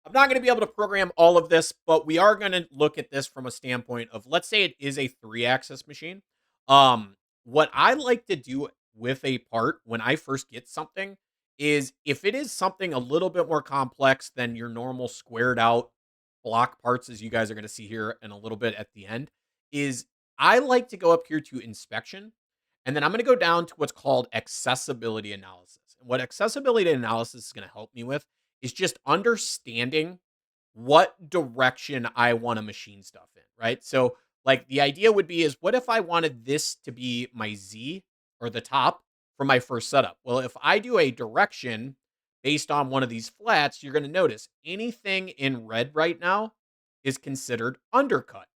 I'm not going to be able to program all of this, but we are going to look at this from a standpoint of, let's say it is a 3-axis machine. Um, what I like to do with a part when I first get something is, if it is something a little bit more complex than your normal squared out block parts, as you guys are going to see here in a little bit at the end, is I like to go up here to inspection, and then I'm going to go down to what's called accessibility analysis. And what accessibility analysis is going to help me with is just understanding what direction I want to machine stuff in, right? So, like, the idea would be is, what if I wanted this to be my Z, or the top, for my first setup? Well, if I do a direction based on one of these flats, you're going to notice anything in red right now is considered undercut,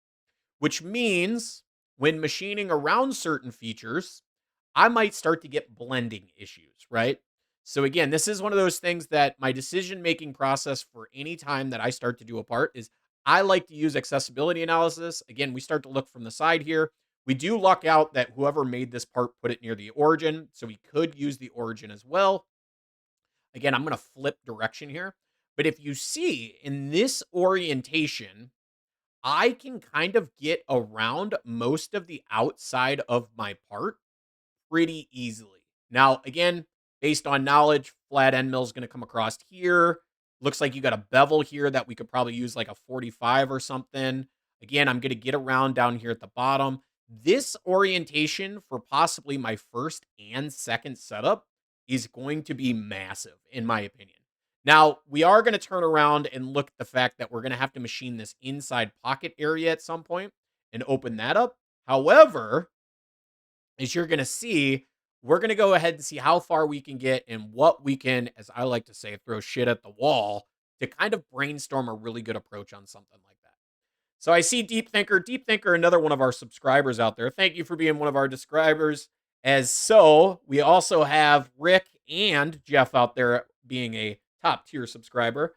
which means when machining around certain features, I might start to get blending issues, right? So again, this is one of those things that my decision making process for any time that I start to do a part is, I like to use accessibility analysis. Again, we start to look from the side here. We do luck out that whoever made this part put it near the origin, so we could use the origin as well. Again, I'm going to flip direction here. But if you see in this orientation, I can kind of get around most of the outside of my part pretty easily. Now, again, based on knowledge, flat end mill is going to come across here. Looks like you got a bevel here that we could probably use like a 45 or something. Again, I'm going to get around down here at the bottom. This orientation for possibly my first and second setup is going to be massive, in my opinion. Now, we are going to turn around and look at the fact that we're going to have to machine this inside pocket area at some point and open that up. However, as you're going to see, we're going to go ahead and see how far we can get and what we can, as I like to say, throw shit at the wall to kind of brainstorm a really good approach on something like that. So I see Deep Thinker. Deep Thinker, another one of our subscribers out there. Thank you for being one of our subscribers. As so, we also have Rick and Jeff out there being a top tier subscriber.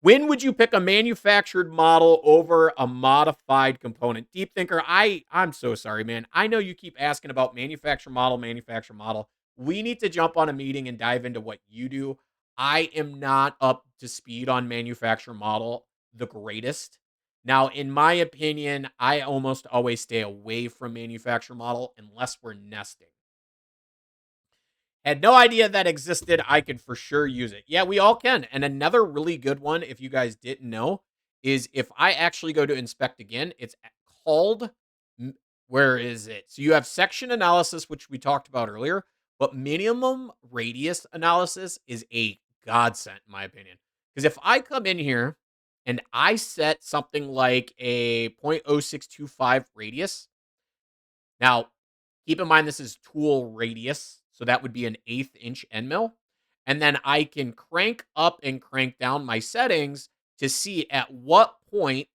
When would you pick a manufactured model over a modified component? Deep Thinker, I'm so sorry, man. I know you keep asking about manufactured model, manufactured model. We need to jump on a meeting and dive into what you do. I am not up to speed on manufactured model the greatest. Now, in my opinion, I almost always stay away from manufactured model unless we're nesting. Had no idea that existed. I could for sure use it. Yeah, we all can. And another really good one, if you guys didn't know, is if I actually go to inspect again, it's called, where is it? So you have section analysis, which we talked about earlier, but minimum radius analysis is a godsend, in my opinion. Because if I come in here and I set something like a 0.0625 radius, now keep in mind this is tool radius, so that would be an 1/8 inch end mill. And then I can crank up and crank down my settings to see at what point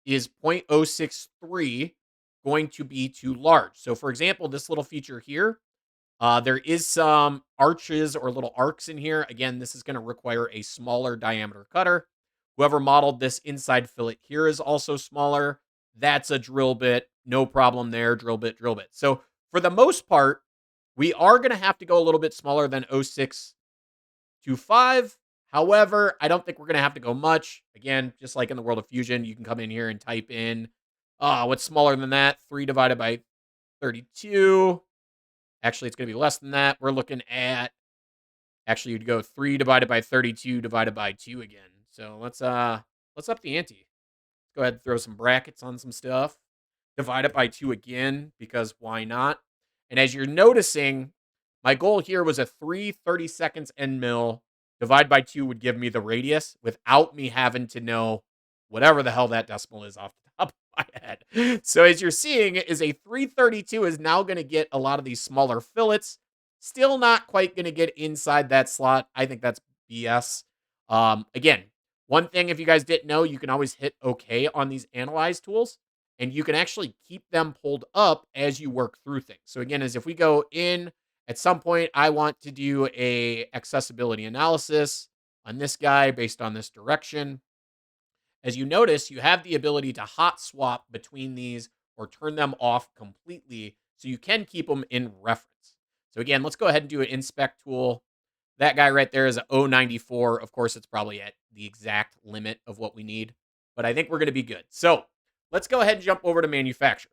is 0.063 going to be too large. So for example, this little feature here, there is some arches or little arcs in here. Again, this is going to require a smaller diameter cutter. Whoever modeled this inside fillet here is also smaller. That's a drill bit. No problem there. Drill bit, drill bit. So for the most part, we are going to have to go a little bit smaller than 0.625. However, I don't think we're going to have to go much. Again, just like in the world of Fusion, you can come in here and type in, what's smaller than that? 3 divided by 32. Actually, it's going to be less than that. We're looking at, actually, you'd go 3 divided by 32 divided by 2 again. So let's up the ante. Let's go ahead and throw some brackets on some stuff. Divide it by 2 again, because why not? And as you're noticing, my goal here was a 3/32 end mill. Divide by 2 would give me the radius without me having to know whatever the hell that decimal is off the top of my head. So as you're seeing, is a 332 is now going to get a lot of these smaller fillets. Still not quite going to get inside that slot. I think that's BS. Again, one thing, if you guys didn't know, you can always hit OK on these analyze tools, and you can actually keep them pulled up as you work through things. So again, as if we go in, at some point, I want to do a accessibility analysis on this guy based on this direction. As you notice, you have the ability to hot swap between these or turn them off completely, so you can keep them in reference. So again, let's go ahead and do an inspect tool. That guy right there is a 094. Of course, it's probably at the exact limit of what we need, but I think we're going to be good. So let's go ahead and jump over to manufacture.